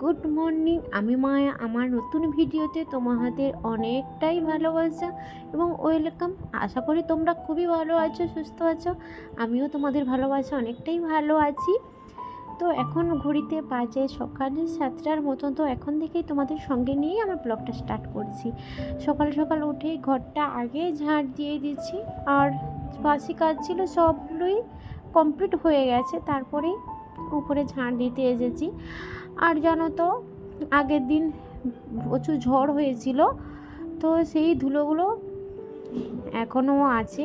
Good morning, আমি মায়া। আমার নতুন ভিডিওতে তোমাদের অনেকটাই ভালোবাসা এবং ওয়েলকাম। আশা করি তোমরা খুবই ভালো আছো, সুস্থ আছো। আমিও তোমাদের ভালোবাসা অনেকটাই ভালো আছি। তো এখন ঘড়িতে বাজে সকালে 7টার মতন। তো এখন থেকেই তোমাদের সঙ্গে নিয়েই আমার ব্লগটা স্টার্ট করছি। সকাল সকাল উঠে ঘরটা আগে ঝাড় দিয়ে দিচ্ছি, আর বাসি কাজ ছিল সবগুলোই কমপ্লিট হয়ে গেছে। তারপরেই উপরে ঝাড় দিতে এসেছি। আর জানো তো, আগের দিন প্রচুর ঝড় হয়েছিল, তো সেই ধুলোগুলো এখনও আছে।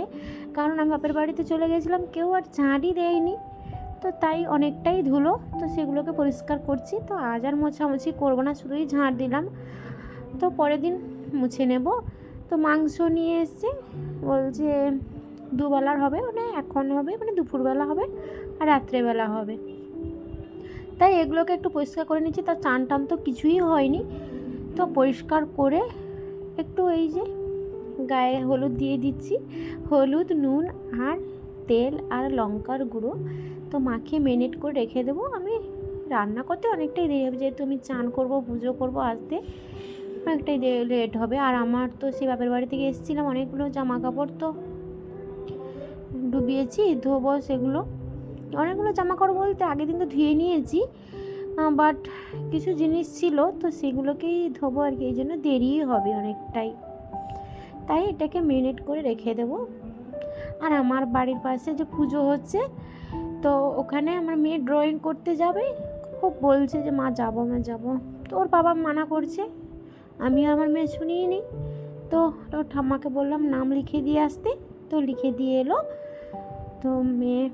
কারণ আমি বাপের বাড়িতে চলে গেছিলাম, কেউ আর ঝাড়ই দেয়নি, তো তাই অনেকটাই ধুলো। তো সেগুলোকে পরিষ্কার করছি। তো আজ আর মোছামুছি করবো না, শুধুই ঝাড় দিলাম। তো পরের দিন মুছে নেব। তো মাংস নিয়ে এসছে, বলছে দুবেলার হবে, মানে এখন হবে, মানে দুপুরবেলা হবে আর রাত্রেবেলা হবে। তাই এগুলোকে একটু পরিষ্কার করে নিচ্ছি। তার চান টান তো কিছুই হয়নি। তো পরিষ্কার করে একটু এই যে গায়ে হলুদ দিয়ে দিচ্ছি, হলুদ, নুন আর তেল আর লঙ্কার গুঁড়ো। তো মাখিয়ে মেরিনেট করে রেখে দেবো। আমি রান্না করতে অনেকটাই দেরি হবে, যেহেতু আমি চান করবো, পুজো করবো, আসতে অনেকটাই লেট হবে। আর আমার তো সেই বাপের বাড়ি থেকে এসেছিলাম, অনেকগুলো জামা কাপড় তো ডুবিয়েছি, ধোবো সেগুলো। অনেকগুলো জামা কাপড় বলতে আগের দিন তো ধুয়ে নিয়েছি, বাট কিছু জিনিস ছিল, তো সেগুলোকেই ধোবো আর কি। এই জন্য দেরি হবে অনেকটাই, তাই এটাকে মেরিনেট করে রেখে দেবো। আর আমার বাড়ির পাশে যে পুজো হচ্ছে, তো ওখানে আমার মেয়ে ড্রয়িং করতে যাবে। খুব বলছে যে মা যাবো, মা যাবো। তো ওর বাবা মানা করছে, আমি আমার মেয়ে শুনিয়ে নিই। তো ওর ঠাম্মাকে বললাম নাম লিখে দিয়ে আসতে, তো লিখে দিয়ে এলো। তো মেয়ে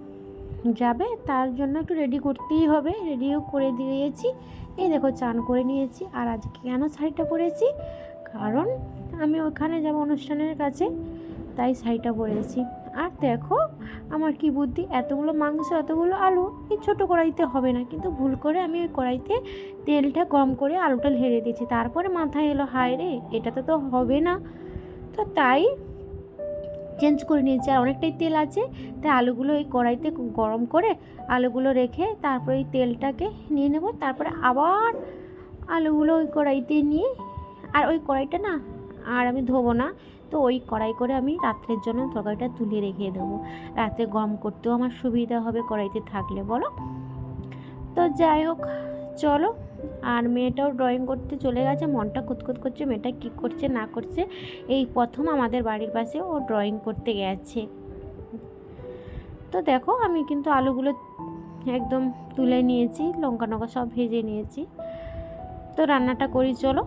যাবে, তার জন্য একটু রেডি করতেই হবে। রেডিও করে দিয়েছি, এই দেখো চান করে নিয়েছি। আর আজকে কেন শাড়িটা পরেছি, কারণ আমি ওখানে যাব অনুষ্ঠানের কাছে, তাই শাড়িটা পরেছি। আর দেখো আমার কি বুদ্ধি, এতগুলো মাংস, এতগুলো আলু এই ছোটো কড়াইতে হবে না, কিন্তু ভুল করে আমি ওই কড়াইতে তেলটা গরম করে আলুটা ঢেলে দিয়েছি। তারপরে মাথায় এলো, হায় রে, এটাতে তো হবে না। তো তাই চেঞ্জ করে নিয়েছি। আর অনেকটাই তেল আছে, তাই আলুগুলো এই কড়াইতে গরম করে আলুগুলো রেখে তারপরে এই তেলটাকে নিয়ে নেব। তারপরে আবার আলুগুলো ওই কড়াইতে নিয়ে, আর ওই কড়াইটা না আর আমি ধোবো না, তো ওই কড়াই করে আমি রাত্রের জন্য তরকারিটা তুলে রেখে দেবো। রাতে গরম করতেও আমার সুবিধা হবে কড়াইতে থাকলে, বলো। তো যাই হোক, চলো। আর মেয়েটাও ড্রয়িং করতে চলে গেছে, মনটা কুতকুত করছে, মেয়েটা কী করছে না করছে। এই প্রথম আমাদের বাড়ির পাশে ও ড্রয়িং করতে গেছে। তো দেখো আমি কিন্তু আলুগুলো একদম তুলে নিয়েছি, লঙ্কা টঙ্কা সব ভেজে নিয়েছি। তো রান্নাটা করি, চলো।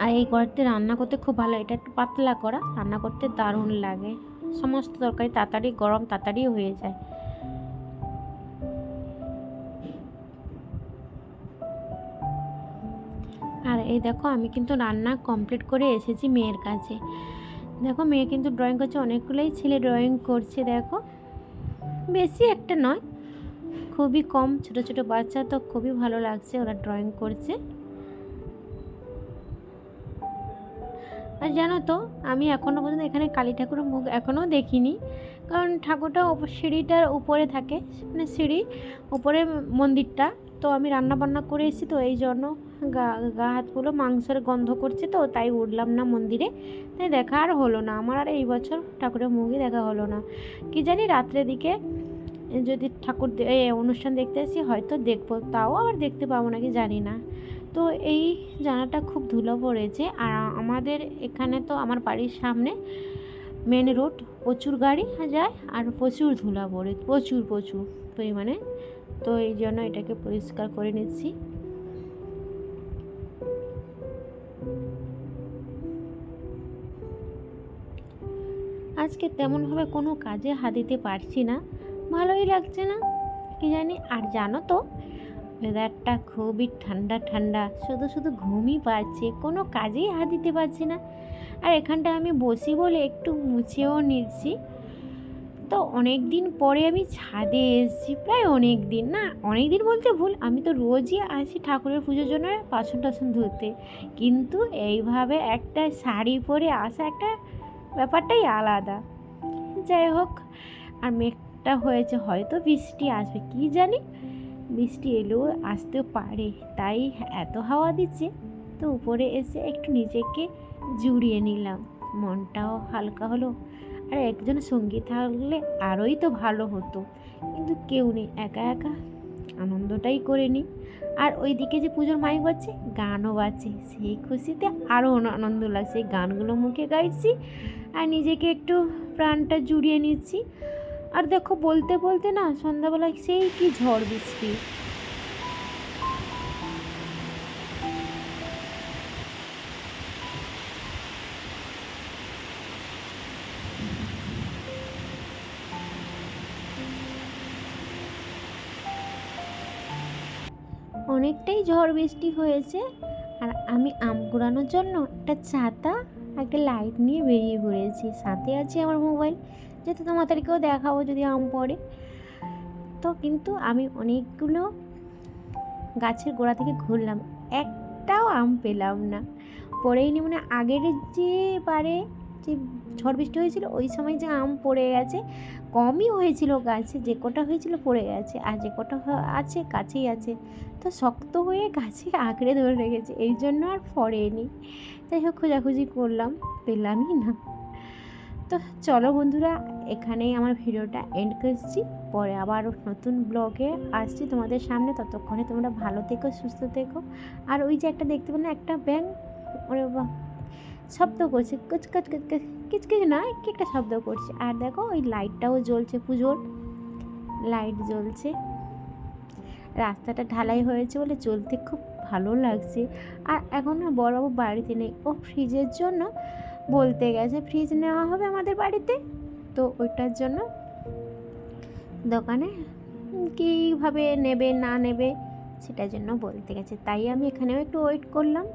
আর এই কড়াইতে রান্না করতে খুব ভালো, এটা একটু পাতলা করা, রান্না করতে দারুণ লাগে। সমস্ত তরকারি তাড়াতাড়ি গরম, তাড়াতাড়ি হয়ে যায়। আর এই দেখো আমি কিন্তু রান্না কমপ্লিট করে এসেছি মেয়ের কাছে। দেখো মেয়ে কিন্তু ড্রয়িং করছে, অনেকগুলোই ছেলে ড্রয়িং করছে। দেখো বেশি একটা নয়, খুবই কম, ছোট ছোট বাচ্চা, তো খুবই ভালো লাগছে ওরা ড্রয়িং করছে। আর জানো তো, আমি এখনও পর্যন্ত এখানে কালী ঠাকুরের মুখ এখনও দেখিনি, কারণ ঠাকুরটা সিঁড়িটার উপরে থাকে, মানে সিঁড়ি উপরে মন্দিরটা। তো আমি রান্না বান্না করে এসেছি, তো এই জন্য গা হাতগুলো মাংসের গন্ধ করছে, তো তাই উঠলাম না মন্দিরে। তাই দেখা আর হলো না আমার, আর এই বছর ঠাকুরের মুখই দেখা হলো না। কি জানি রাত্রের দিকে যদি ঠাকুর অনুষ্ঠান দেখতে আসি হয়তো দেখবো, তাও আবার দেখতে পাবো নাকি জানি না। তো এই জায়গাটা খুব ধুলো পড়েছে। আর আমাদের এখানে তো আমার বাড়ির সামনে মেন রোড, প্রচুর গাড়ি যায় আর প্রচুর ধুলা পড়ে, প্রচুর প্রচুর পরিমাণে। তো এই জন্য এটাকে পরিষ্কার করে নিচ্ছি। আজকে তেমনভাবে কোনো কাজে হাত দিতে পারছি না, ভালোই লাগছে না কি জানি। আর জানো তো, ওয়েদারটা খুবই ঠান্ডা ঠান্ডা, শুধু শুধু ঘুমই পাচ্ছে, কোনো কাজেই হাত দিতে পারছি না। আর এখানটায় আমি বসি বলে একটু মুছেও নিচ্ছি। তো অনেক দিন পরে আমি ছাদে এসেছি, প্রায় অনেক দিন না, অনেক দিন বলতে ভুল, আমি তো রোজই আসি ঠাকুরের পুজোর জন্য বাসন টাসন ধুতে, কিন্তু এইভাবে একটা শাড়ি পরে আসা একটা ব্যাপারটাই আলাদা। যাই হোক, আর মেঘটা হয়েছে, হয়তো বৃষ্টি আসবে কি জানি, বৃষ্টি এলেও আসতে পারে, তাই এত হাওয়া দিচ্ছে। তো উপরে এসে একটু নিজেকে জুড়িয়ে নিলাম, মনটাও হালকা হলো। আর একজন সঙ্গী থাকলে আরোই তো ভালো হতো, কিন্তু কেউ নেই, একা একা আনন্দটাই করে নিই। আর ওইদিকে যে পুজোর মাইক বাজছে, গানও বাজছে, সেই খুশিতে আরও আনন্দ লাগছে। গানগুলো মুখে গাইছি আর নিজেকে একটু প্রাণটা জুড়িয়ে নিচ্ছি। আর দেখো বলতে বলতে না সন্ধ্যাবেলায় সেই কি ঝড় বৃষ্টি। অনেকটাই ঝড় বৃষ্টি হয়েছে, আর আমি আম কুড়ানোর জন্য একটা ছাতা একটা লাইট নিয়ে বেরিয়ে পড়েছি। সাথে আছে আমার মোবাইল, যেহেতু তোমাদেরকেও দেখাবো যদি আম পড়ে। তো কিন্তু আমি অনেকগুলো গাছের গোড়া থেকে ঘুরলাম, একটাও আম পেলাম না, পড়েই নি। মানে আগের যে বারে যে ঝড় বৃষ্টি হয়েছিল ওই সময় যে আম পড়ে গেছে, কমই হয়েছিল গাছে, যে কটা হয়েছিল পড়ে গেছে, আর যে কটা আছে গাছেই আছে। তো শক্ত হয়ে গাছে আঁকড়ে ধরে রেখেছে, এই জন্য আর পড়েনি। যাই হোক খোঁজাখুঁজি করলাম, পেলামই না। তো চলো বন্ধুরা, এখানেই আমার ভিডিওটা এন্ড করছি। পরে আবার নতুন ব্লগে আসছি তোমাদের সামনে। ততক্ষণে তোমরা ভালো থেকো, সুস্থ থেকো। আর ওই যে একটা দেখতে পেলে একটা ব্যাঙ, ওরে বাহ শব্দ করছে, কুচকাচ কুচকাচ, কিচকিচ নয় কি একটা শব্দ করছে। আর দেখো ওই লাইটটাও জ্বলছে, পুজোর লাইট জ্বলছে। রাস্তাটা ঢালাই হয়েছে বলে চলতে খুব ভালো লাগছে। আর এখন না বড়বাবু বাড়িতে নেই, ও ফ্রিজের জন্য বলতে গেছে, ফ্রিজ নেওয়া হবে আমাদের বাড়িতে। তো ওইটার জন্য দোকানে কীভাবে নেবে না নেবে সেটার জন্য বলতে গেছে, তাই আমি এখানেও একটু ওয়েট করলাম।